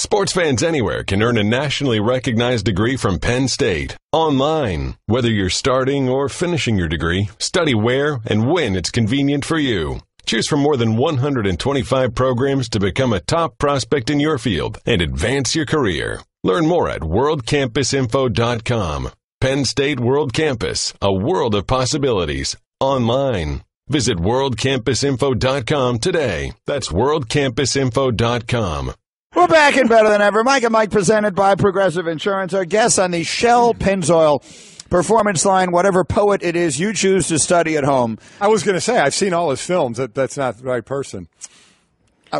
Sports fans anywhere can earn a nationally recognized degree from Penn State. Online. Whether you're starting or finishing your degree, study where and when it's convenient for you. Choose from more than 125 programs to become a top prospect in your field and advance your career. Learn more at worldcampusinfo.com. Penn State World Campus, a world of possibilities. Online. Visit worldcampusinfo.com today. That's worldcampusinfo.com. We're back and better than ever. Mike and Mike presented by Progressive Insurance. Our guests on the Shell Pennzoil Performance Line, whatever poet it is you choose to study at home. I was going to say, I've seen all his films. That's not the right person.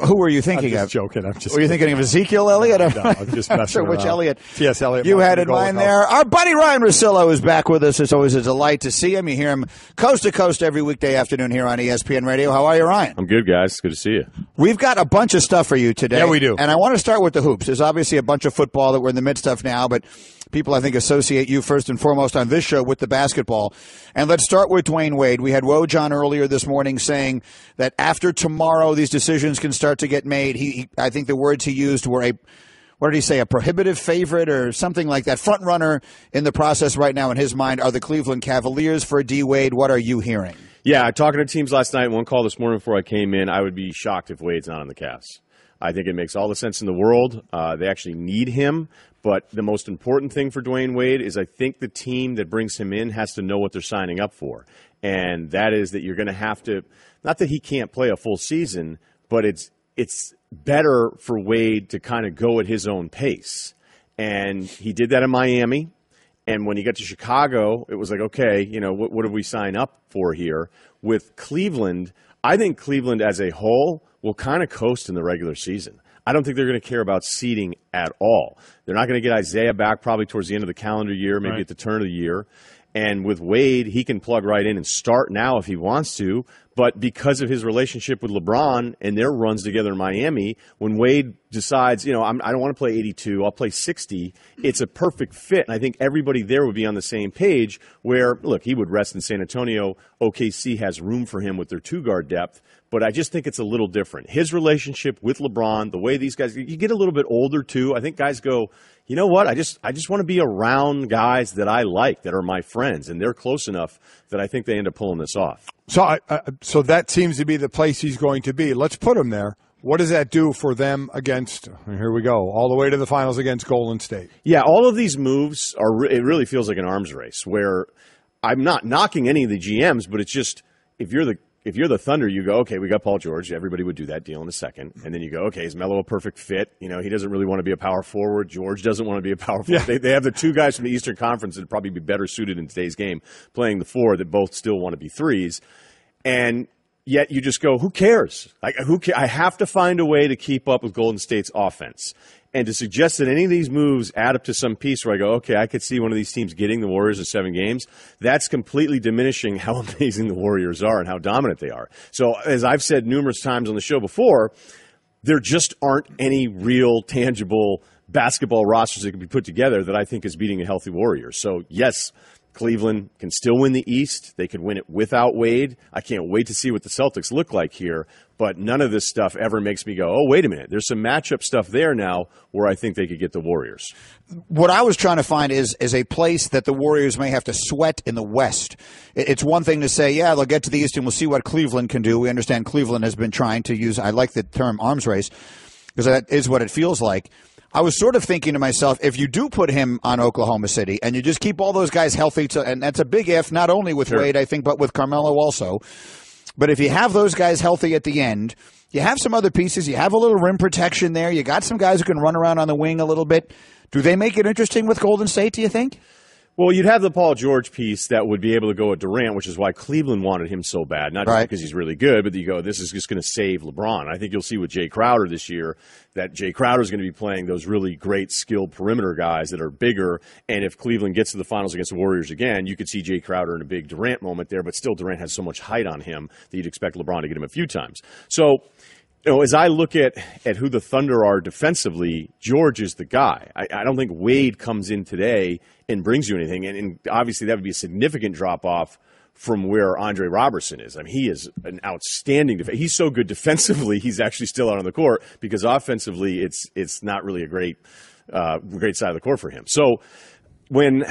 Who were you thinking I'm of? Joking. Were you thinking of Ezekiel Elliott? No, I'm just messing sure which around. Elliott. T.S. Eliot. You had in mind there. Our buddy Ryen Russillo is back with us. It's always a delight to see him. You hear him coast to coast every weekday afternoon here on ESPN Radio. How are you, Ryen? I'm good, guys. Good to see you. We've got a bunch of stuff for you today. Yeah, we do. And I want to start with the hoops. There's obviously a bunch of football that we're in the midst of now, but people, I think, associate you first and foremost on this show with the basketball. And let's start with Dwayne Wade. We had Woj on earlier this morning saying that after tomorrow, these decisions can start to get made. I think the words he used were what did he say, a prohibitive favorite or something like that. Front runner in the process right now in his mind are the Cleveland Cavaliers for D. Wade. What are you hearing? Yeah, talking to teams last night, one call this morning before I came in, I would be shocked if Wade's not on the Cavs. I think it makes all the sense in the world. They actually need him. But the most important thing for Dwayne Wade is I think the team that brings him in has to know what they're signing up for. And that is that you're going to have to, not that he can't play a full season, but it's better for Wade to kind of go at his own pace. And he did that in Miami. And when he got to Chicago, it was like, okay, what did we sign up for here? With Cleveland, I think Cleveland as a whole will kind of coast in the regular season. I don't think they're going to care about seeding at all. They're not going to get Isaiah back probably towards the end of the calendar year, maybe at the turn of the year. And with Wade, he can plug right in and start now if he wants to. But because of his relationship with LeBron and their runs together in Miami, when Wade decides, I don't want to play 82, I'll play 60, it's a perfect fit. And I think everybody there would be on the same page where, look, he would rest in San Antonio. OKC has room for him with their two-guard depth. But I just think it's a little different. His relationship with LeBron, the way these guys, you get a little bit older too. I think guys go, you know what? I just want to be around guys that I like, that are my friends, and they're close enough that I think they end up pulling this off. So that seems to be the place he's going to be. Let's put him there. What does that do for them against, here we go, all the way to the finals against Golden State? Yeah, all of these moves it really feels like an arms race where I'm not knocking any of the GMs, but it's just if you're the Thunder, you go, okay, we got Paul George. Everybody would do that deal in a second. And then you go, okay, is Melo a perfect fit? He doesn't really want to be a power forward. George doesn't want to be a power forward. Yeah. They have the two guys from the Eastern Conference that would probably be better suited in today's game playing the four that both still want to be threes. And yet you just go, who cares? I have to find a way to keep up with Golden State's offense. And to suggest that any of these moves add up to some piece where I go, okay, I could see one of these teams getting the Warriors in 7 games, that's completely diminishing how amazing the Warriors are and how dominant they are. So as I've said numerous times on the show before, there just aren't any real tangible basketball rosters that can be put together that I think is beating a healthy Warriors. So yes, Cleveland can still win the East. They could win it without Wade. I can't wait to see what the Celtics look like here. But none of this stuff ever makes me go, oh, wait a minute. There's some matchup stuff there now where I think they could get the Warriors. What I was trying to find is a place that the Warriors may have to sweat in the West. It's one thing to say, yeah, they'll get to the East and we'll see what Cleveland can do. We understand Cleveland has been trying to use, I like the term arms race, because that is what it feels like. I was sort of thinking to myself, if you do put him on Oklahoma City and you just keep all those guys healthy, and that's a big if, not only with Wade, I think, but with Carmelo also. But if you have those guys healthy at the end, you have some other pieces. You have a little rim protection there. You got some guys who can run around on the wing a little bit. Do they make it interesting with Golden State, do you think? Well, you'd have the Paul George piece that would be able to go at Durant, which is why Cleveland wanted him so bad. Not just because he's really good, but you go, this is just going to save LeBron. I think you'll see with Jay Crowder this year that Jay Crowder is going to be playing those really great, skilled perimeter guys that are bigger. And if Cleveland gets to the finals against the Warriors again, you could see Jay Crowder in a big Durant moment there, but still Durant has so much height on him that you'd expect LeBron to get him a few times. So, as I look at who the Thunder are defensively, George is the guy. I don't think Wade comes in today and brings you anything. And obviously that would be a significant drop-off from where Andre Robertson is. I mean, he is an outstanding defender. He's so good defensively, he's actually still out on the court, because offensively, it's not really a great side of the court for him. So when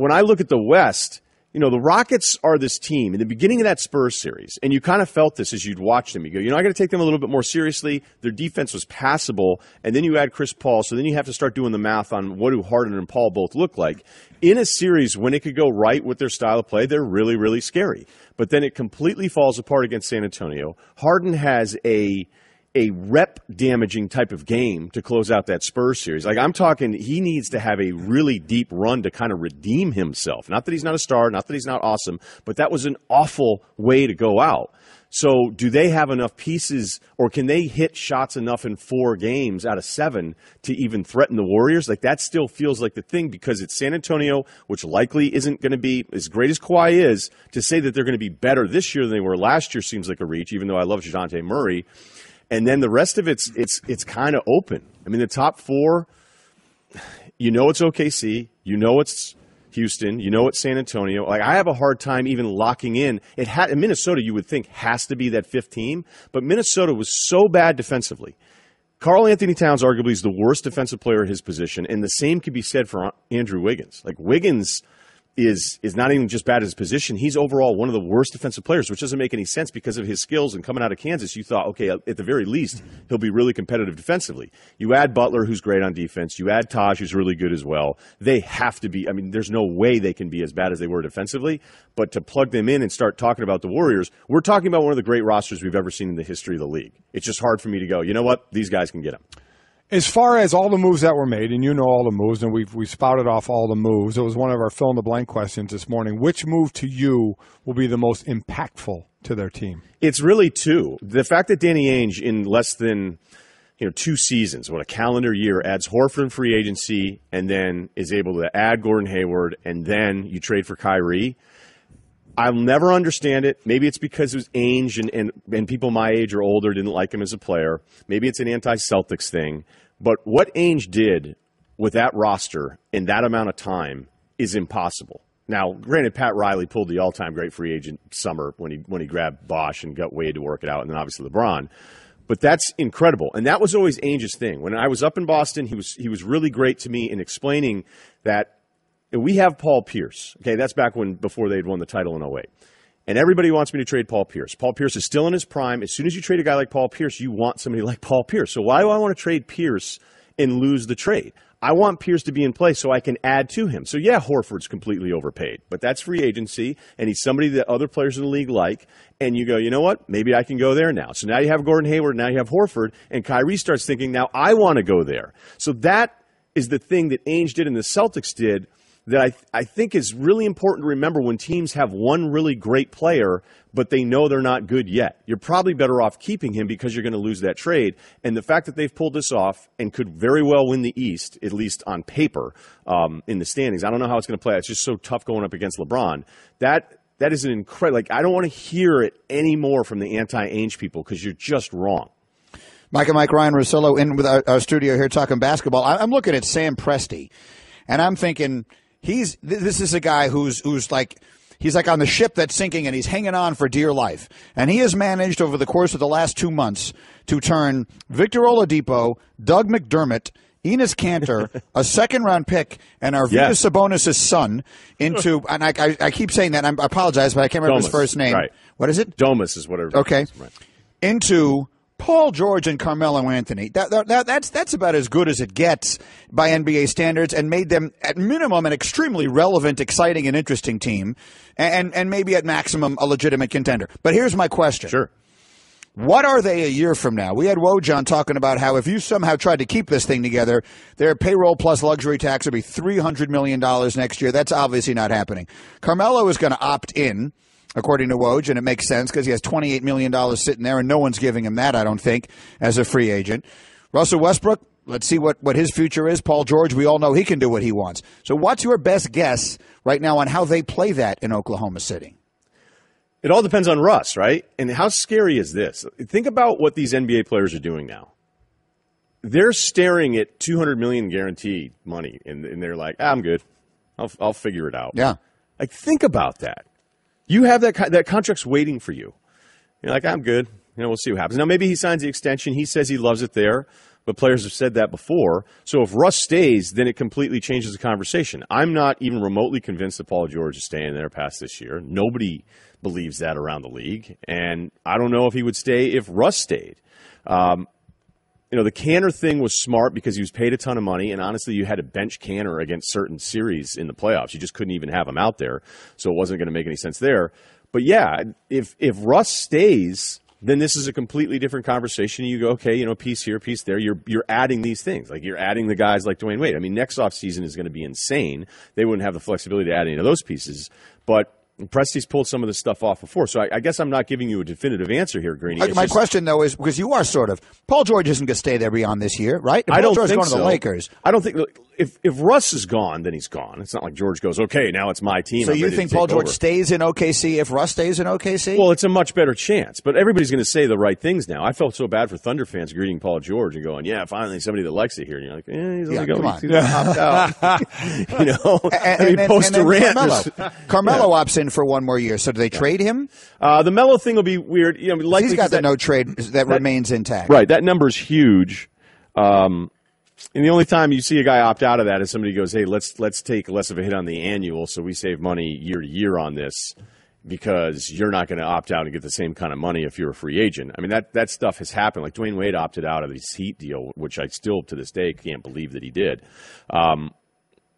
I look at the West, you know, the Rockets are this team in the beginning of that Spurs series, and you kind of felt this as you'd watch them. You go, you know, I got to take them a little bit more seriously. Their defense was passable, and then you add Chris Paul, so then you have to start doing the math on what do Harden and Paul both look like. In a series, when it could go right with their style of play, they're really, really scary. But then it completely falls apart against San Antonio. Harden has a rep-damaging type of game to close out that Spurs series. Like, I'm talking, he needs to have a really deep run to kind of redeem himself. Not that he's not a star, not that he's not awesome, but that was an awful way to go out. So do they have enough pieces, or can they hit shots enough in 4 games out of 7 to even threaten the Warriors? Like, that still feels like the thing, because it's San Antonio, which likely isn't going to be, as great as Kawhi is, to say that they're going to be better this year than they were last year seems like a reach, even though I love DeJounte Murray. And then the rest of it's kind of open. I mean, the top 4, you know it's OKC, you know it's Houston, you know it's San Antonio. Like, I have a hard time even locking in. Minnesota, you would think, has to be that 5th team, but Minnesota was so bad defensively. Karl Anthony Towns arguably is the worst defensive player at his position, and the same could be said for Andrew Wiggins. Like, Wiggins is not even just bad at his position. He's overall one of the worst defensive players, which doesn't make any sense because of his skills. And coming out of Kansas, you thought, okay, at the very least, he'll be really competitive defensively. You add Butler, who's great on defense. You add Taj, who's really good as well. They have to be, I mean, there's no way they can be as bad as they were defensively. But to plug them in and start talking about the Warriors, we're talking about one of the great rosters we've ever seen in the history of the league. It's just hard for me to go, you know what, these guys can get them. As far as all the moves that were made, and you know all the moves, and we spouted off all the moves, it was one of our fill-in-the-blank questions this morning. Which move to you will be the most impactful to their team? It's really 2. The fact that Danny Ainge, in less than 2 seasons, a calendar year, adds Horford in free agency and then is able to add Gordon Hayward, and then you trade for Kyrie, I'll never understand it. Maybe it's because it was Ainge and people my age or older didn't like him as a player. Maybe it's an anti-Celtics thing. But what Ainge did with that roster in that amount of time is impossible. Now, granted, Pat Riley pulled the all-time great free agent summer when he grabbed Bosh and got Wade to work it out, and then obviously LeBron. But that's incredible, and that was always Ainge's thing. When I was up in Boston, he was really great to me in explaining that we have Paul Pierce. Okay, that's back before they'd won the title in 2008. And everybody wants me to trade Paul Pierce. Paul Pierce is still in his prime. As soon as you trade a guy like Paul Pierce, you want somebody like Paul Pierce. So why do I want to trade Pierce and lose the trade? I want Pierce to be in place so I can add to him. So, yeah, Horford's completely overpaid, but that's free agency, and he's somebody that other players in the league like, and you go, you know what, maybe I can go there now. So now you have Gordon Hayward, now you have Horford, and Kyrie starts thinking, now I want to go there. So that is the thing that Ainge did and the Celtics did that I think is really important to remember when teams have one really great player, but they know they're not good yet. You're probably better off keeping him because you're going to lose that trade. And the fact that they've pulled this off and could very well win the East, at least on paper, in the standings. I don't know how it's going to play. It's just so tough going up against LeBron. That is an incredible. Like, I don't want to hear it anymore from the anti-Ainge people because you're just wrong. Mike and Mike, Ryen Russillo in with our studio here talking basketball. I'm looking at Sam Presti, and I'm thinking – this is a guy who's like, he's like on the ship that's sinking and he's hanging on for dear life. And he has managed over the course of the last 2 months to turn Victor Oladipo, Doug McDermott, Enes Kanter, a second-round pick, and Arvydas Sabonis' son into, and I keep saying that, I apologize, but I can't remember his first name. Right. What is it? Domas is what it is. Okay. Right. Into Paul George and Carmelo Anthony. That's about as good as it gets by NBA standards, and made them at minimum an extremely relevant, exciting, and interesting team, and maybe at maximum a legitimate contender. But here's my question. Sure. What are they a year from now? We had Woj talking about how if you somehow tried to keep this thing together, their payroll plus luxury tax would be $300 million next year. That's obviously not happening. Carmelo is going to opt in, according to Woj, and it makes sense because he has $28 million sitting there, and no one's giving him that, I don't think, as a free agent. Russell Westbrook, let's see what his future is. Paul George, we all know he can do what he wants. So what's your best guess right now on how they play that in Oklahoma City? It all depends on Russ, right? And how scary is this? Think about what these NBA players are doing now. They're staring at $200 million guaranteed money, and they're like, I'm good. I'll figure it out. Yeah. Like, think about that. You have that contract's waiting for you. You're like, I'm good. We'll see what happens. Now, maybe he signs the extension. He says he loves it there, but players have said that before. So if Russ stays, then it completely changes the conversation. I'm not even remotely convinced that Paul George is staying there past this year. Nobody believes that around the league, and I don't know if he would stay if Russ stayed. The Canner thing was smart because he was paid a ton of money, and honestly, you had to bench Canner against certain series in the playoffs. You just couldn't even have him out there, so it wasn't going to make any sense there. But yeah, if Russ stays, then this is a completely different conversation. You go, okay, piece here, piece there. You're adding these things. Like, you're adding the guys like Dwayne Wade. I mean, next offseason is going to be insane. They wouldn't have the flexibility to add any of those pieces. But Presti's pulled some of this stuff off before, so I guess I'm not giving you a definitive answer here, Greeny. My question, though, is because you are sort of – Paul George isn't going to stay there beyond this year, right? I don't think so. Paul George is going to the Lakers. I don't think – if Russ is gone, then he's gone. It's not like George goes, okay, now it's my team. So you think Paul George stays in OKC if Russ stays in OKC? Well, it's a much better chance, but everybody's going to say the right things now. I felt so bad for Thunder fans greeting Paul George and going, yeah, finally somebody that likes it here. And you're like, he's only going to opt out. And post Durant. Carmelo opts in for one more year. So do they trade him? The Melo thing will be weird. Likely he's got the no trade that remains intact. Right, that number's huge. And the only time you see a guy opt out of that is somebody goes, hey, let's take less of a hit on the annual so we save money year to year on this because you're not going to opt out and get the same kind of money if you're a free agent. I mean, that stuff has happened. Like Dwayne Wade opted out of his Heat deal, which I still to this day can't believe that he did.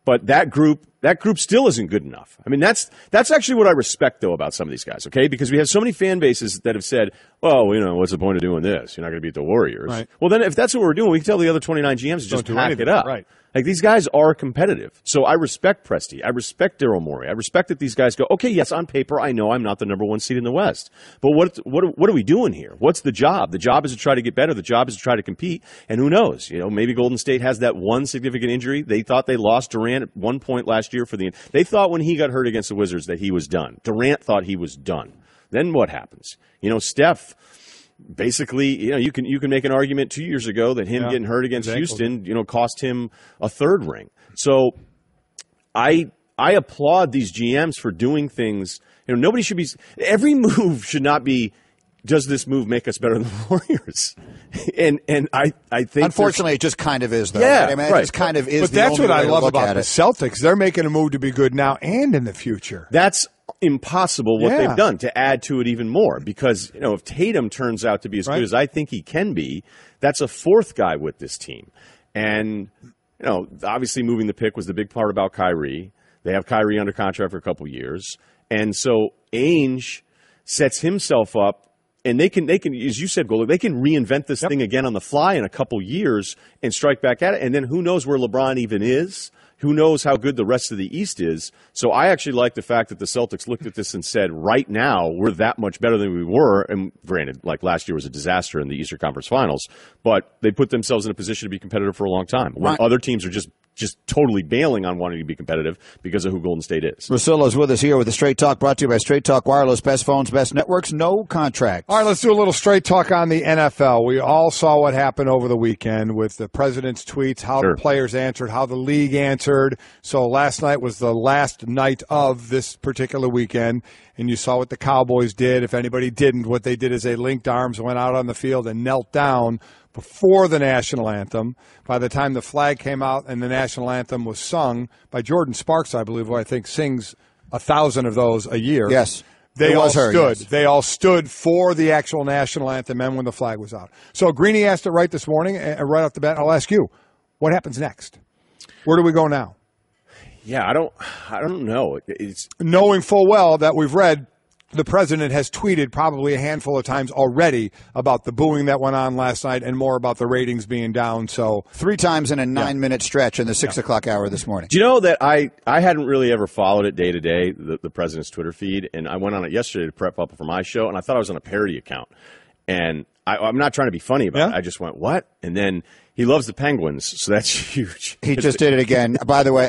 But that group still isn't good enough. I mean, that's actually what I respect, though, about some of these guys, okay? Because we have so many fan bases that have said, well, what's the point of doing this? You're not going to beat the Warriors. Right. Well, then if that's what we're doing, we can tell the other 29 GMs to just pack it up. Right. Like, these guys are competitive. So I respect Presti. I respect Daryl Morey. I respect that these guys go, okay, yes, on paper, I know I'm not the number one seed in the West. But what are we doing here? What's the job? The job is to try to get better. The job is to try to compete. And who knows? Maybe Golden State has that one significant injury. They thought they lost Durant at one point last year they thought when he got hurt against the Wizards that he was done. Durant thought he was done. Then what happens? Steph, basically, you can make an argument 2 years ago that him getting hurt against Houston, cost him a third ring. So I applaud these GMs for doing things. Nobody should be – every move should not be, does this move make us better than the Warriors? And I think – unfortunately, it just kind of is, though. Yeah, right? I mean, right. it just kind of is. But that's what I love about the it. Celtics. They're making a move to be good now and in the future. That's impossible what they've done to add to it even more because, if Tatum turns out to be as good as I think he can be, that's a fourth guy with this team. And, obviously moving the pick was the big part about Kyrie. They have Kyrie under contract for a couple years. And so Ainge sets himself up. And they can, as you said, Golic, they can reinvent this thing again on the fly in a couple years and strike back at it. And then who knows where LeBron even is? Who knows how good the rest of the East is? So I actually like the fact that the Celtics looked at this and said, right now, we're that much better than we were. And granted, like last year was a disaster in the Eastern Conference Finals, but they put themselves in a position to be competitive for a long time. When other teams are just totally bailing on wanting to be competitive because of who Golden State is. Russillo's with us here with the Straight Talk, brought to you by Straight Talk Wireless. Best phones, best networks, no contracts. All right, let's do a little straight talk on the NFL. We all saw what happened over the weekend with the president's tweets, how the players answered, how the league answered. So last night was the last night of this particular weekend, and you saw what the Cowboys did. If anybody didn't, what they did is they linked arms, went out on the field, and knelt down before the national anthem. By the time the flag came out and the national anthem was sung by Jordan Sparks, I believe, who I think sings 1,000 of those a year. Yes. They all stood. Yes. They all stood for the actual national anthem and when the flag was out. So Greeny asked it right this morning, right off the bat. I'll ask you, what happens next? Where do we go now? Yeah, I don't know. It's knowing full well that we've read the president has tweeted probably a handful of times already about the booing that went on last night and more about the ratings being down. So 3 times in a 9-minute stretch in the 6 o'clock hour this morning. Do you know that I hadn't really ever followed it day to day, the president's Twitter feed, and I went on it yesterday to prep up for my show, and I thought I was on a parody account. And I'm not trying to be funny about it. I just went, what? And then he loves the Penguins, so that's huge. He just did it again. By the way,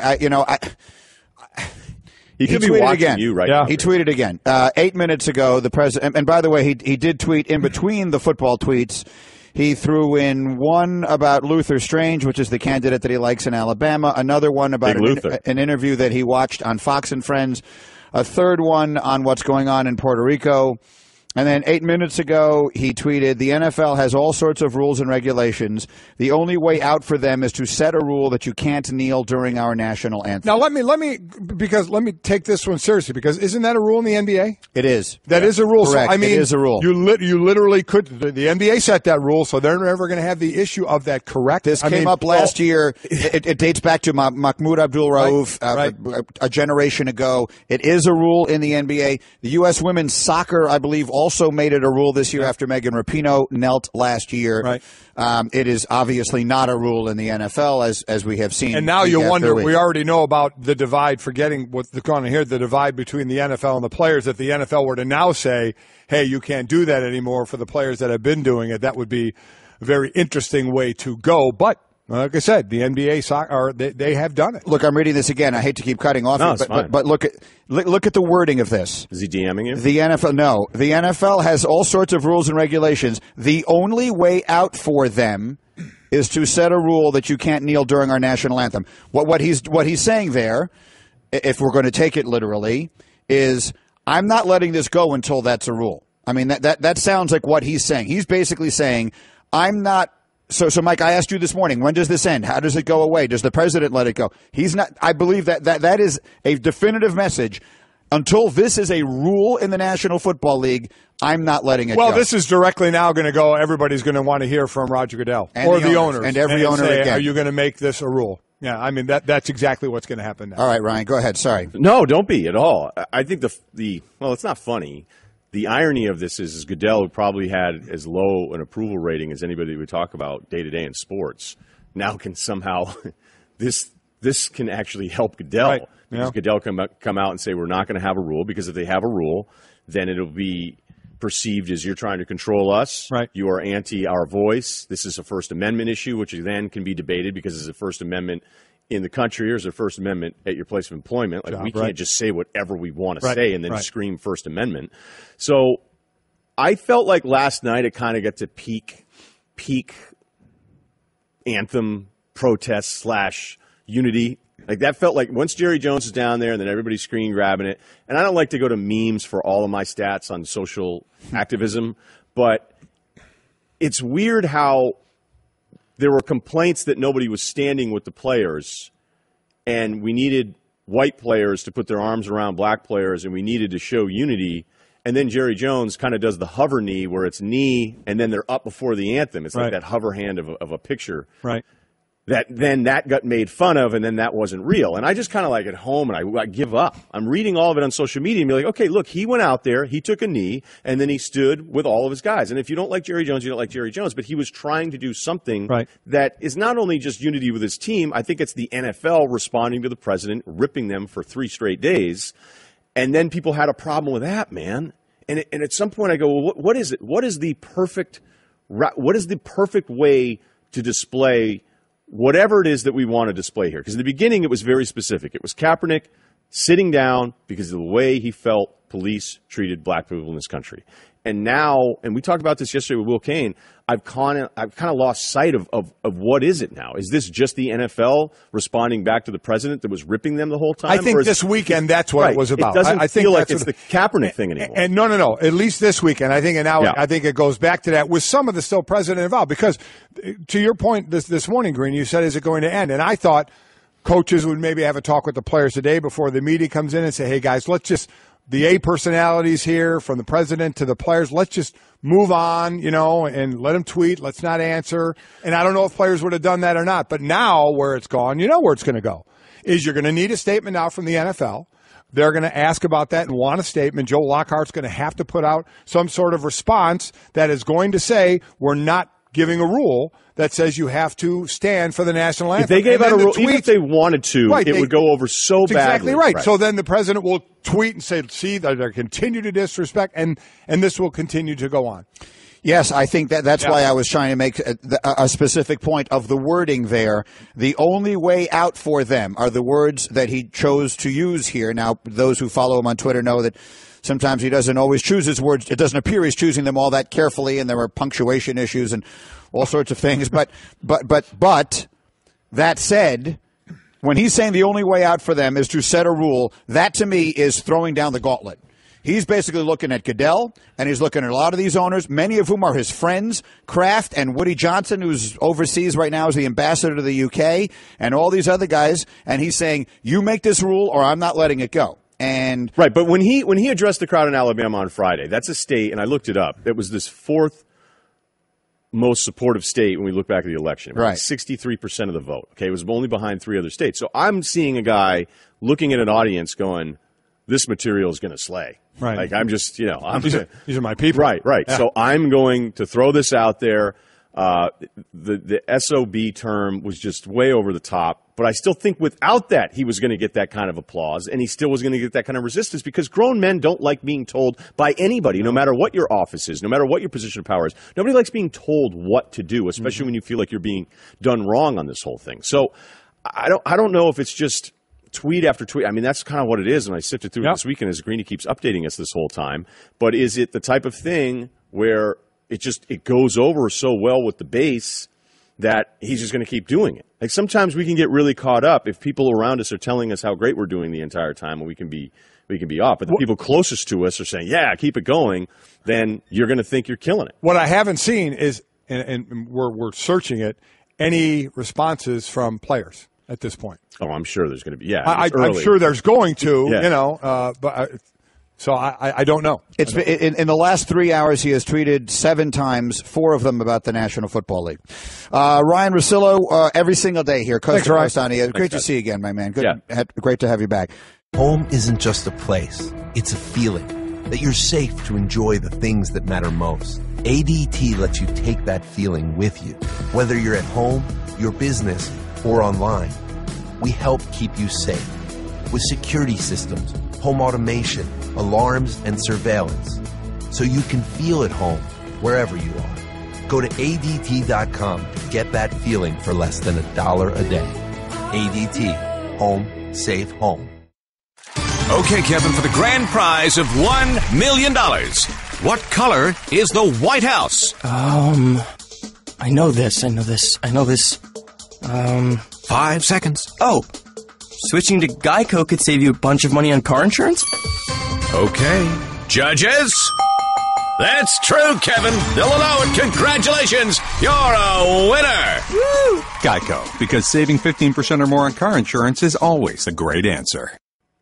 He could be watching you right now. He tweeted again. 8 minutes ago, the president, and by the way, he did tweet in between the football tweets. He threw in one about Luther Strange, which is the candidate that he likes in Alabama, another one about an interview that he watched on Fox and Friends a third one on what's going on in Puerto Rico. And then 8 minutes ago, he tweeted, the NFL has all sorts of rules and regulations. The only way out for them is to set a rule that you can't kneel during our national anthem. Now, let me take this one seriously, because isn't that a rule in the NBA? It is. That is a rule. Correct. So, I mean, it is a rule. You literally could. The NBA set that rule, so they're never going to have the issue of that, correct? This came up last year. It dates back to Mahmoud Abdul-Rauf a generation ago. It is a rule in the NBA. The U.S. women's soccer, I believe, also made it a rule this year after Megan Rapinoe knelt last year. Right. It is obviously not a rule in the NFL, as we have seen. And now you wonder, we already know about the divide, forgetting what's going on here, the divide between the NFL and the players. If the NFL were to now say, hey, you can't do that anymore for the players that have been doing it, that would be a very interesting way to go. But like I said, the NBA they have done it. Look, I'm reading this again. I hate to keep cutting off, but look at the wording of this. Is he DMing you? The NFL has all sorts of rules and regulations. The only way out for them is to set a rule that you can't kneel during our national anthem. What he's saying there, if we're going to take it literally, is I'm not letting this go until that's a rule. I mean, that sounds like what he's saying. He's basically saying, I'm not. So, Mike, I asked you this morning, when does this end? How does it go away? Does the president let it go? He's not. I believe that is a definitive message. Until this is a rule in the National Football League, I'm not letting it go. Well, this is directly now going to go. Everybody's going to want to hear from Roger Goodell or the owners. And every owner say, again. Are you going to make this a rule? Yeah, I mean, that's exactly what's going to happen now. All right, Ryan, go ahead. Sorry. No, don't be at all. I think well, it's not funny. The irony of this is Goodell, who probably had as low an approval rating as anybody we talk about day-to-day in sports, now can somehow this can actually help Goodell. Right. Because Goodell come out and say we're not going to have a rule, because if they have a rule, then it'll be perceived as you're trying to control us. Right. You are anti our voice. This is a First Amendment issue, which then can be debated because it's a First Amendment in the country, or is a First Amendment at your place of employment. Like, we can't just say whatever we want to say and then scream First Amendment. So I felt like last night it kind of got to peak anthem protest / unity. Like, that felt like once Jerry Jones is down there and then everybody's screen grabbing it. And I don't like to go to memes for all of my stats on social activism, but it's weird how there were complaints that nobody was standing with the players, and we needed white players to put their arms around black players, and we needed to show unity. And then Jerry Jones kind of does the hover knee, where it's knee and then they're up before the anthem. It's like that hover hand of a picture. Right. That got made fun of, and then that wasn't real. And I just kind of like at home, and I give up. I'm reading all of it on social media and be like, okay, look, he went out there, he took a knee, and then he stood with all of his guys. And if you don't like Jerry Jones, you don't like Jerry Jones. But he was trying to do something that is not only just unity with his team. I think it's the NFL responding to the president, ripping them for 3 straight days. And then people had a problem with that, man. And at some point I go, well, what is it? What is the perfect way to display whatever it is that we want to display here? Because in the beginning, it was very specific. It was Kaepernick sitting down because of the way he felt police treated black people in this country. And now, and we talked about this yesterday with Will Kane, I've kind of lost sight of what is it now? Is this just the NFL responding back to the president that was ripping them the whole time? I think this weekend that's what it was about. It doesn't I think feel like it's the Kaepernick thing anymore. And no. At least this weekend, I think. And now I think it goes back to that with some of the still president involved. Because to your point this morning, Green, you said, is it going to end? And I thought coaches would maybe have a talk with the players today before the media comes in and say, hey, guys, let's just – the A personalities here, from the president to the players, let's just move on, and let them tweet. Let's not answer. And I don't know if players would have done that or not. But now where it's gone, you know where it's going to go, is you're going to need a statement out from the NFL. They're going to ask about that and want a statement. Joe Lockhart's going to have to put out some sort of response that is going to say we're not giving a rule that says you have to stand for the national anthem. If they gave out a rule, even if they wanted to, it would go over so badly. Exactly right. So then the president will tweet and say, see, they continue to disrespect, and this will continue to go on. Yes, I think that's why I was trying to make a specific point of the wording there. The only way out for them are the words that he chose to use here. Now, those who follow him on Twitter know that sometimes he doesn't always choose his words. It doesn't appear he's choosing them all that carefully, and there are punctuation issues and all sorts of things. But that said, when he's saying the only way out for them is to set a rule, that to me is throwing down the gauntlet. He's basically looking at Goodell, and he's looking at a lot of these owners, many of whom are his friends, Kraft and Woody Johnson, who's overseas right now as the ambassador to the UK, and all these other guys, and he's saying, you make this rule or I'm not letting it go. And right, but when he addressed the crowd in Alabama on Friday, that's a state, and I looked it up, it was this fourth most supportive state when we look back at the election. It was right. 63% of the vote. Okay, it was only behind 3 other states. So I'm seeing a guy looking at an audience going, this material is going to slay. Right. Like I'm just, these are my people. Right. Yeah. So I'm going to throw this out there. The SOB term was just way over the top, but I still think without that, he was going to get that kind of applause, and he still was going to get that kind of resistance because grown men don't like being told by anybody, no matter what your office is, no matter what your position of power is. Nobody likes being told what to do, especially when you feel like you're being done wrong on this whole thing. So I don't know if it's just tweet after tweet. I mean, that's kind of what it is, and I sifted through it this weekend as Greeny keeps updating us this whole time. But is it the type of thing where it goes over so well with the base that he's just going to keep doing it? Like sometimes we can get really caught up if people around us are telling us how great we're doing the entire time, and we can be off. But the people closest to us are saying, "Yeah, keep it going." Then you're going to think you're killing it. What I haven't seen is, and we're searching it, any responses from players at this point. Oh, I'm sure there's going to be. Yeah, I'm sure there's going to. Yeah. But. So I don't know. It's in the last 3 hours, he has tweeted 7 times, 4 of them about the National Football League. Ryen Russillo, every single day here. Coast to coast on ESPN. Great to see you again, my man. Good, great to have you back. Home isn't just a place. It's a feeling that you're safe to enjoy the things that matter most. ADT lets you take that feeling with you, whether you're at home, your business, or online. We help keep you safe with security systems, home automation, alarms, and surveillance, so you can feel at home wherever you are. Go to ADT.com to get that feeling for less than $1 a day. ADT. Home. Safe home. Okay, Kevin, for the grand prize of $1 million. What color is the White House? I know this. 5 seconds. Oh, switching to Geico could save you a bunch of money on car insurance? Okay. Judges? That's true, Kevin. They'll allow it. Congratulations. You're a winner. Woo! Geico, because saving 15% or more on car insurance is always a great answer.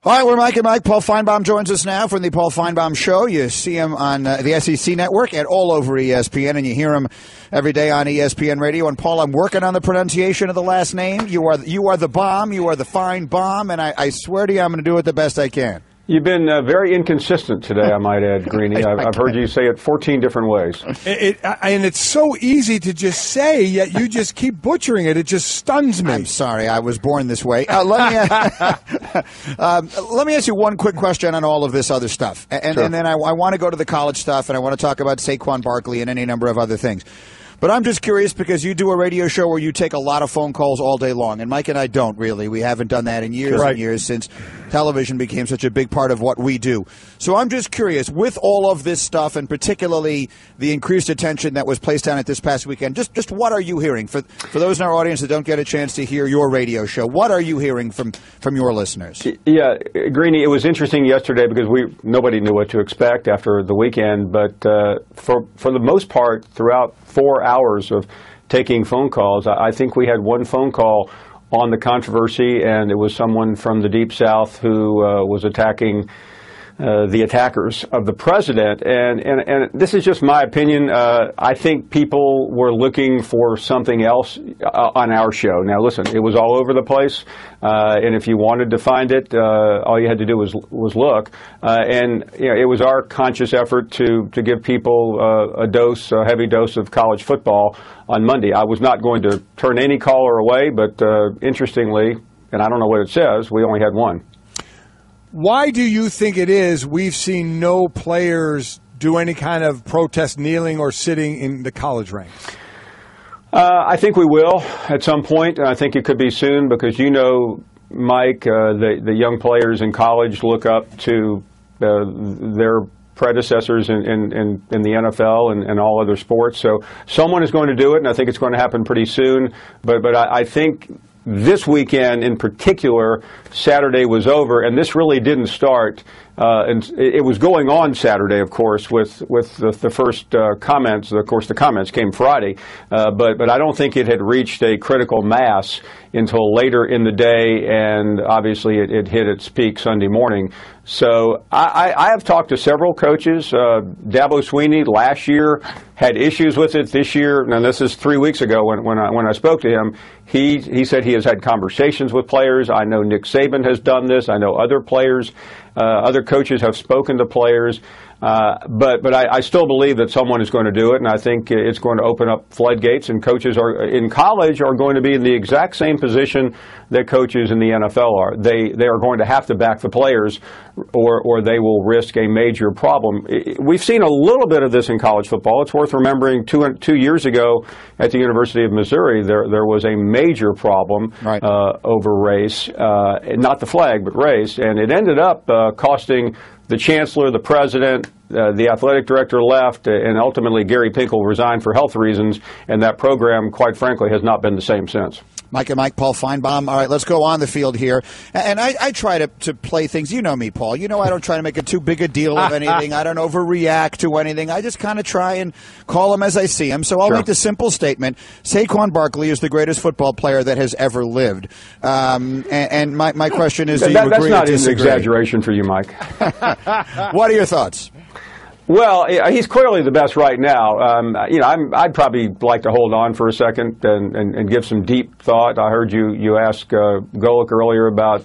All right, we're Mike and Mike. Paul Finebaum joins us now from the Paul Finebaum Show. You see him on the SEC Network and all over ESPN, and you hear him every day on ESPN Radio. And, Paul, I'm working on the pronunciation of the last name. You are the bomb. You are the fine bomb, and I swear to you I'm going to do it the best I can. You've been very inconsistent today, I might add, Greeny. I've heard you say it 14 different ways. And it's so easy to just say, yet you just keep butchering it. It just stuns me. I'm sorry. I was born this way. Let me ask you one quick question on all of this other stuff. And then I want to go to the college stuff, and I want to talk about Saquon Barkley and any number of other things. But I'm just curious because you do a radio show where you take a lot of phone calls all day long, and Mike and I don't really. We haven't done that in years and years since television became such a big part of what we do. So I'm just curious, with all of this stuff, and particularly the increased attention that was placed on it this past weekend, just what are you hearing? For those in our audience that don't get a chance to hear your radio show, what are you hearing from your listeners? Yeah, Greeny, it was interesting yesterday because nobody knew what to expect after the weekend, but for the most part, throughout 4 hours of taking phone calls, I think we had one phone call on the controversy, and it was someone from the Deep South who was attacking the attackers of the president. And this is just my opinion. I think people were looking for something else on our show. Now, listen, it was all over the place, and if you wanted to find it, all you had to do was look. And it was our conscious effort to give people a heavy dose of college football on Monday. I was not going to turn any caller away, but interestingly, and I don't know what it says, we only had one. Why do you think it is we've seen no players do any kind of protest kneeling or sitting in the college ranks? I think we will at some point. I think it could be soon because Mike, the young players in college look up to their predecessors in the NFL and all other sports. So someone is going to do it, and I think it's going to happen pretty soon. But I think this weekend in particular, Saturday was over, and this really didn't start. And it was going on Saturday, of course, with the first comments. Of course, the comments came Friday, but I don't think it had reached a critical mass until later in the day, and obviously it hit its peak Sunday morning. So I have talked to several coaches. Dabo Sweeney last year had issues with it. This year, and this is 3 weeks ago when I spoke to him, he said he has had conversations with players. I know Nick Saban has done this. I know other players, other coaches have spoken to players. But I still believe that someone is going to do it, and I think it's going to open up floodgates, and coaches in college are going to be in the exact same position that coaches in the NFL are. They are going to have to back the players, or they will risk a major problem. We've seen a little bit of this in college football. It's worth remembering 2 years ago at the University of Missouri, there was a major problem over race, not the flag, but race, and it ended up costing the chancellor, the president, the athletic director left, and ultimately Gary Pinkel resigned for health reasons, and that program, quite frankly, has not been the same since. Mike and Mike, Paul Finebaum. All right, let's go on the field here. And I try to play things. You know me, Paul. You know I don't try to make too big a deal of anything. I don't overreact to anything. I just kind of try and call them as I see them. So I'll make the simple statement. Saquon Barkley is the greatest football player that has ever lived. And my question is, do you agree or disagree? That's not an exaggeration for you, Mike. What are your thoughts? Well, he's clearly the best right now. I'd probably like to hold on for a second and give some deep thought. I heard you ask Golic earlier about,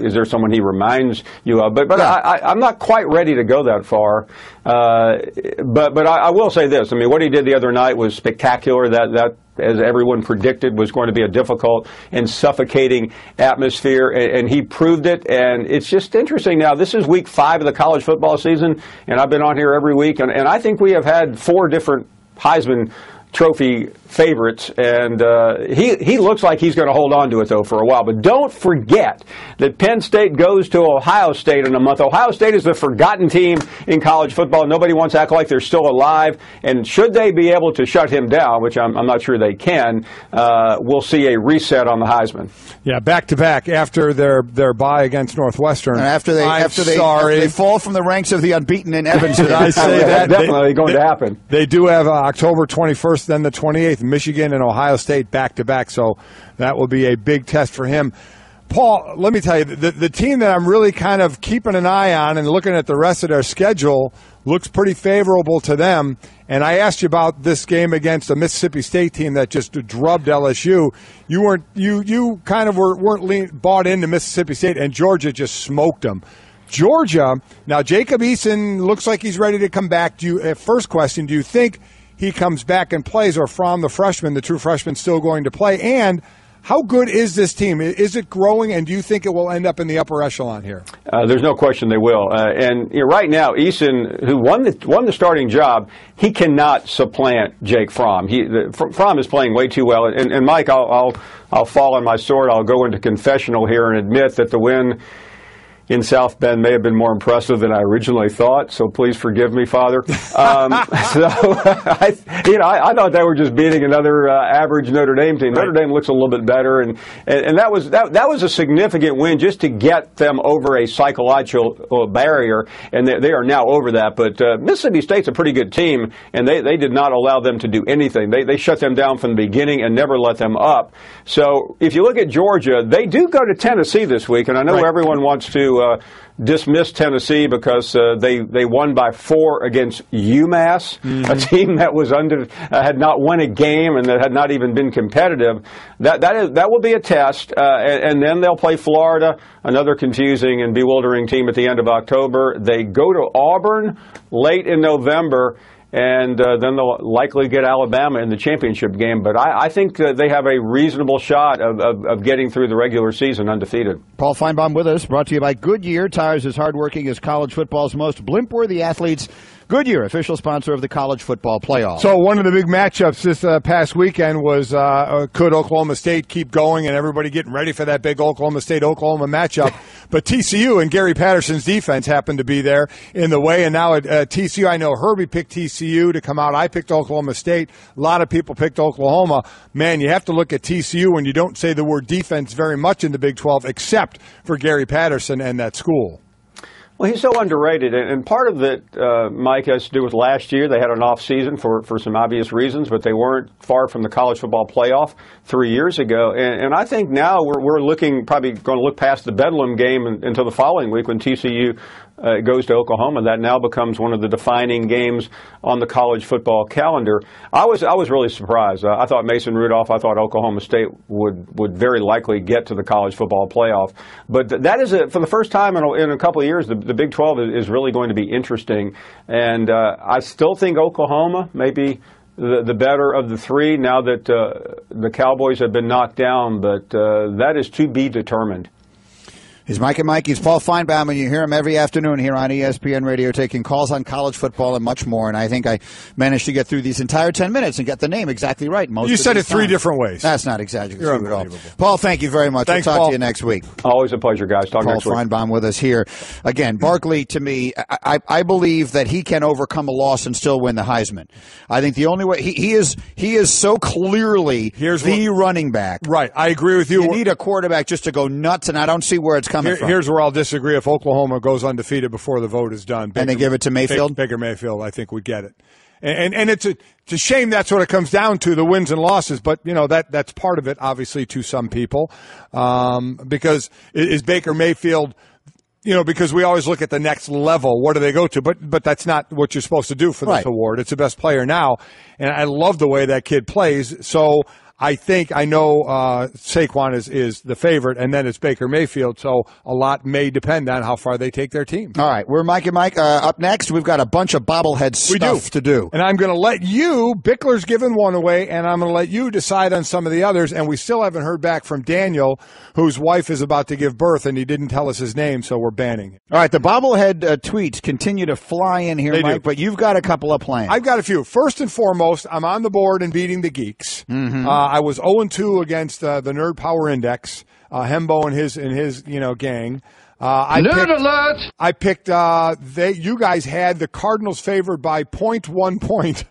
is there someone he reminds you of? But I'm not quite ready to go that far. But I will say this. I mean, what he did the other night was spectacular. That as everyone predicted, was going to be a difficult and suffocating atmosphere, and he proved it. And it's just interesting now. This is week 5 of the college football season, and I've been on here every week, and I think we have had 4 different Heisman Trophy favorites, and he looks like he's going to hold on to it, though, for a while. But don't forget that Penn State goes to Ohio State in a month. Ohio State is the forgotten team in college football. Nobody wants to act like they're still alive, and should they be able to shut him down, which I'm not sure they can, we'll see a reset on the Heisman. Yeah, back-to-back after their bye against Northwestern. And after they fall from the ranks of the unbeaten in Evansville. I say that definitely going to happen. They do have October 21st, then the 28th, Michigan and Ohio State back-to-back, so that will be a big test for him. Paul, let me tell you, the team that I'm really kind of keeping an eye on and looking at the rest of their schedule looks pretty favorable to them. And I asked you about this game against a Mississippi State team that just drubbed LSU. You kind of weren't bought into Mississippi State, and Georgia just smoked them. Georgia, now Jacob Eason looks like he's ready to come back. First question, do you think he comes back and plays, or from the true freshman, still going to play? And how good is this team? Is it growing, and do you think it will end up in the upper echelon here? There's no question they will. And right now, Eason, who won the starting job, he cannot supplant Jake Fromm. Fromm is playing way too well. And Mike, I'll fall on my sword. I'll go into confessional here and admit that the win in South Bend may have been more impressive than I originally thought, so please forgive me, Father. I thought they were just beating another average Notre Dame team. Notre Dame looks a little bit better, and that was a significant win just to get them over a psychological barrier, and they are now over that. But Mississippi State's a pretty good team, and they did not allow them to do anything. They shut them down from the beginning and never let them up. So if you look at Georgia, they do go to Tennessee this week, and I know everyone wants to dismissed Tennessee because they won by 4 against UMass, a team that was had not won a game and that had not even been competitive. That will be a test, and then they'll play Florida, another confusing and bewildering team at the end of October. They go to Auburn late in November. And then they'll likely get Alabama in the championship game. But I think they have a reasonable shot of getting through the regular season undefeated. Paul Finebaum with us, brought to you by Goodyear. Tires as hardworking as college football's most blimp-worthy athletes. Goodyear, official sponsor of the college football playoff. So one of the big matchups this past weekend was could Oklahoma State keep going, and everybody getting ready for that big Oklahoma State-Oklahoma matchup. But TCU and Gary Patterson's defense happened to be there in the way, and now at TCU, I know Herbie picked TCU to come out. I picked Oklahoma State. A lot of people picked Oklahoma. Man, you have to look at TCU when you don't say the word defense very much in the Big 12, except for Gary Patterson and that school. Well, he's so underrated, and part of it, Mike, has to do with last year. They had an off season for some obvious reasons, but they weren't far from the college football playoff 3 years ago. And I think now we're probably going to look past the Bedlam game until the following week when TCU goes to Oklahoma. That now becomes one of the defining games on the college football calendar. I was really surprised. I thought Mason Rudolph, I thought Oklahoma State would very likely get to the college football playoff. But that is for the first time in a couple of years, the Big 12 is really going to be interesting. And I still think Oklahoma may be the better of the three now that the Cowboys have been knocked down. But that is to be determined. He's Mike and Mike. He's Paul Finebaum, and you hear him every afternoon here on ESPN Radio taking calls on college football and much more. And I think I managed to get through these entire 10 minutes and get the name exactly right. You said it three different ways. That's not exaggerating at all. Paul, thank you very much. Thanks, we'll talk Paul. to you next week. Always a pleasure, guys. Talk next week. Paul Finebaum with us here. Again, Barkley, to me, I believe that he can overcome a loss and still win the Heisman. I think the only way he is so clearly running back. Right. I agree with you. You need a quarterback just to go nuts, and I don't see where it's coming from. Here's where I'll disagree. If Oklahoma goes undefeated before the vote is done, and they give it to Mayfield? Baker Mayfield, I think, would get it. And it's a shame that's what it comes down to, the wins and losses. But, that's part of it, obviously, to some people. Because is Baker Mayfield, because we always look at the next level. What do they go to? But that's not what you're supposed to do for this award. It's the best player now. And I love the way that kid plays. So I know Saquon is the favorite, and then it's Baker Mayfield, so a lot may depend on how far they take their team. All right, we're Mike and Mike. Up next, we've got a bunch of bobblehead stuff to do. And I'm going to let you, Bickler's giving one away, and I'm going to let you decide on some of the others, and we still haven't heard back from Daniel, whose wife is about to give birth, and he didn't tell us his name, so we're banning him. All right, the bobblehead tweets continue to fly in here, Mike, but you've got a couple of plans. I've got a few. First and foremost, I'm on the board and beating the geeks. Mm-hmm. I was 0-2 against the Nerd Power Index, Hembo and his gang. I picked. You guys had the Cardinals favored by 0.1 point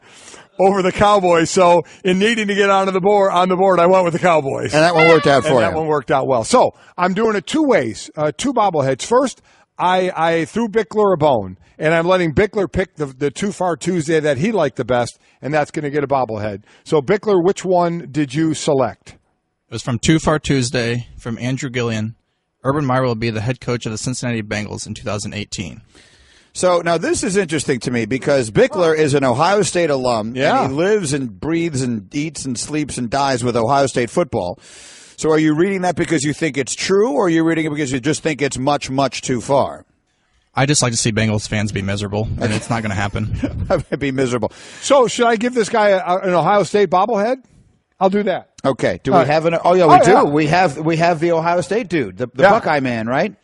over the Cowboys. So in needing to get on the board, I went with the Cowboys, and that one worked out for you. That one worked out well. So I'm doing it two ways, two bobbleheads. First, I threw Bickler a bone, and I'm letting Bickler pick the Too Far Tuesday that he liked the best, and that's going to get a bobblehead. So, Bickler, which one did you select? It was from Too Far Tuesday, from Andrew Gillian. Urban Meyer will be the head coach of the Cincinnati Bengals in 2018. So, now this is interesting to me because Bickler is an Ohio State alum, and he lives and breathes and eats and sleeps and dies with Ohio State football. So are you reading that because you think it's true, or are you reading it because you just think it's much, much too far? I just like to see Bengals fans be miserable, and it's not going to happen. I'd be miserable. So should I give this guy an Ohio State bobblehead? I'll do that. Okay. Do we have an? Oh, yeah, we do. Yeah. We have the Ohio State dude, the Buckeye man, right?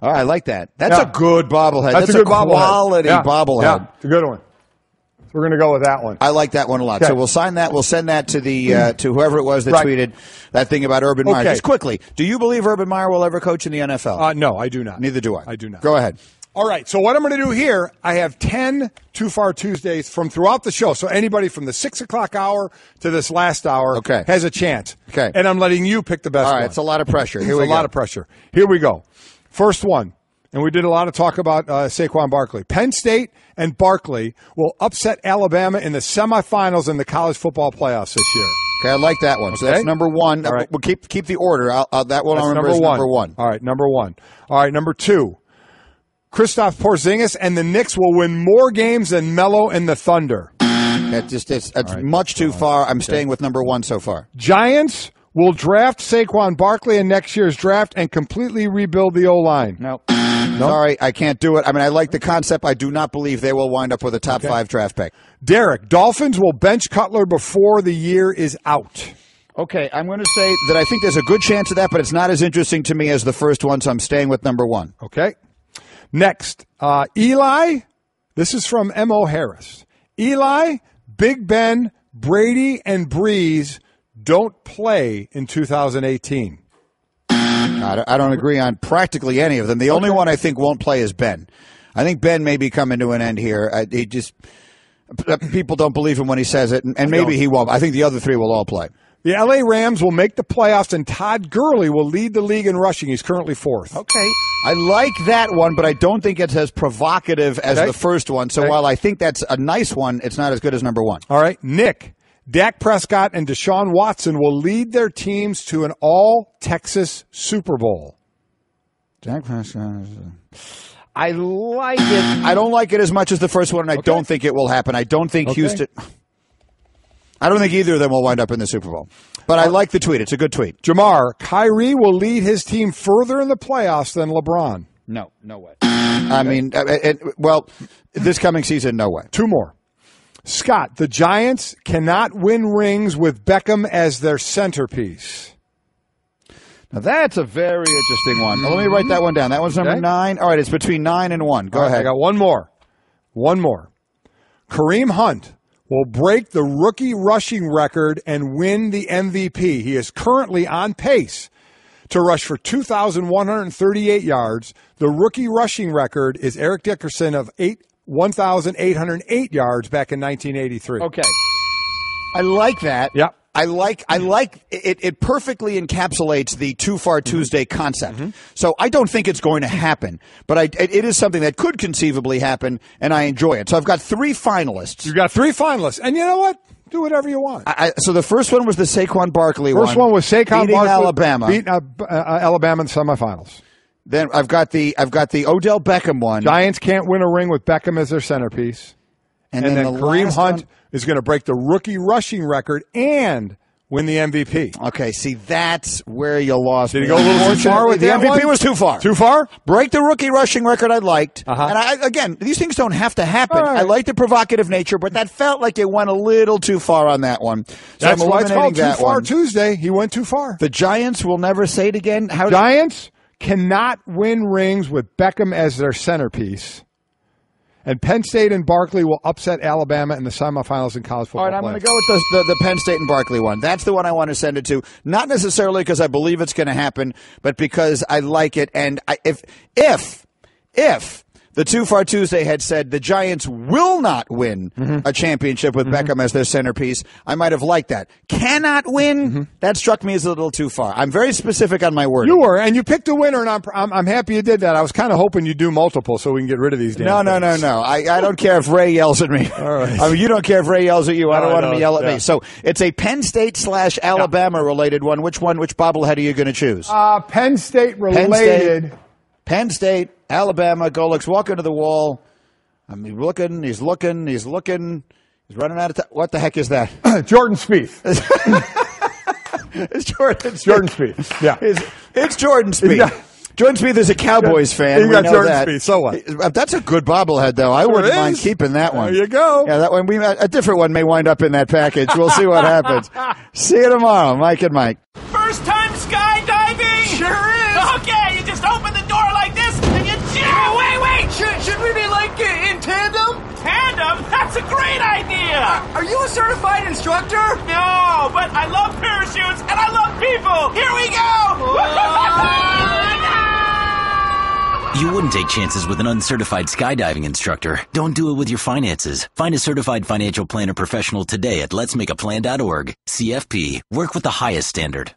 All right, I like that. That's a good bobblehead. That's a good quality bobblehead. Yeah, it's a good one. So we're going to go with that one. I like that one a lot. Okay. So we'll sign that. We'll send that to the to whoever it was that tweeted that thing about Urban Meyer. Just quickly, do you believe Urban Meyer will ever coach in the NFL? No, I do not. Neither do I. I do not. Go ahead. All right, so what I'm going to do here, I have 10 Too Far Tuesdays from throughout the show. So anybody from the 6 o'clock hour to this last hour has a chance. Okay. And I'm letting you pick the best one. All right, it's a lot of pressure. Here we go. A lot of pressure. Here we go. First one, and we did a lot of talk about Saquon Barkley. Penn State and Barkley will upset Alabama in the semifinals in the college football playoffs this year. Okay, I like that one. So that's number one. All right. We'll keep the order. That one I'll remember is number one. All right, number one. All right, number two. Kristaps Porzingis and the Knicks will win more games than Melo and the Thunder. That's much too far. I'm staying with number one so far. Giants will draft Saquon Barkley in next year's draft and completely rebuild the O-line. No. Sorry, I can't do it. I mean, I like the concept. I do not believe they will wind up with a top 5 draft pick. Derek, Dolphins will bench Cutler before the year is out. Okay, I'm going to say that I think there's a good chance of that, but it's not as interesting to me as the first one, so I'm staying with number one. Okay. Next, Eli, This is from M.O. Harris. Eli, Big Ben, Brady, and Breeze don't play in 2018. I don't agree on practically any of them. The only one I think won't play is Ben. I think Ben may be coming to an end here. People don't believe him when he says it, and maybe he won't. I think the other three will all play. The L.A. Rams will make the playoffs, and Todd Gurley will lead the league in rushing. He's currently 4th. Okay. I like that one, but I don't think it's as provocative as the first one. So while I think that's a nice one, it's not as good as number one. All right. Nick, Dak Prescott and Deshaun Watson will lead their teams to an all-Texas Super Bowl. Dak Prescott. I like it. I don't like it as much as the first one, and I don't think it will happen. I don't think Houston... I don't think either of them will wind up in the Super Bowl. But I like the tweet. It's a good tweet. Jamar, Kyrie will lead his team further in the playoffs than LeBron. No way. I mean, this coming season, no way. 2 more. Scott, the Giants cannot win rings with Beckham as their centerpiece. Now, that's a very interesting one. Let me write that one down. That one's number 9. All right, it's between 9 and 1. Go ahead. I got one more. Kareem Hunt will break the rookie rushing record and win the MVP. He is currently on pace to rush for 2,138 yards. The rookie rushing record is Eric Dickerson of 1,808 yards back in 1983. Okay. I like that. Yep. I like it. It perfectly encapsulates the Too Far Tuesday concept. So I don't think it's going to happen, but it is something that could conceivably happen, and I enjoy it. So I've got 3 finalists. You got 3 finalists, and you know what? Do whatever you want. So the first one was the Saquon Barkley one. First one was Saquon Barkley Alabama beating Alabama in the semifinals. Then I've got the Odell Beckham one. Giants can't win a ring with Beckham as their centerpiece. And then Kareem Hunt is going to break the rookie rushing record and win the MVP. Okay, see, that's where you lost me. Did he go a little too far with the that MVP one? was too far. Too far? Break the rookie rushing record I liked. And again, these things don't have to happen. Right. I like the provocative nature, but that felt like it went a little too far on that one. So that's why it's called Too Far Tuesday. He went too far. The Giants will never say it again. Giants cannot win rings with Beckham as their centerpiece. And Penn State and Barkley will upset Alabama in the semifinals in college football. All right, I'm going to go with the Penn State and Barkley one. That's the one I want to send it to. Not necessarily because I believe it's going to happen, but because I like it. And if the Too Far Tuesday had said the Giants will not win a championship with Beckham as their centerpiece, I might have liked that. Cannot win? That struck me as a little too far. I'm very specific on my wording. You were, and you picked a winner, and I'm happy you did that. I was kind of hoping you'd do multiple so we can get rid of these damn things. No. I don't care if Ray yells at me. All right. I mean, you don't care if Ray yells at you. I don't want him to yell at me. So it's a Penn State / Alabama related one. Which bobblehead are you going to choose? Penn State related. Penn State, Alabama, Golic's walking to the wall. I mean, he's looking. He's running out of time. What the heck is that? Jordan Spieth. It's Jordan Spieth. Yeah. It's Jordan Spieth. Jordan Spieth is a Cowboys fan. You got Jordan Spieth. So what? That's a good bobblehead, though. I wouldn't mind keeping that one. There you go. Yeah, that one. A different one may wind up in that package. We'll see what happens. See you tomorrow, Mike and Mike. First time skydiving? Sure is. Okay, you just open the door like this and you jump. Wait. Should we be like in tandem? Tandem? That's a great idea. Are you a certified instructor? No, but I love parachutes and I love people. Here we go. You wouldn't take chances with an uncertified skydiving instructor. Don't do it with your finances. Find a certified financial planner professional today at letsmakeaplan.org. CFP. Work with the highest standard.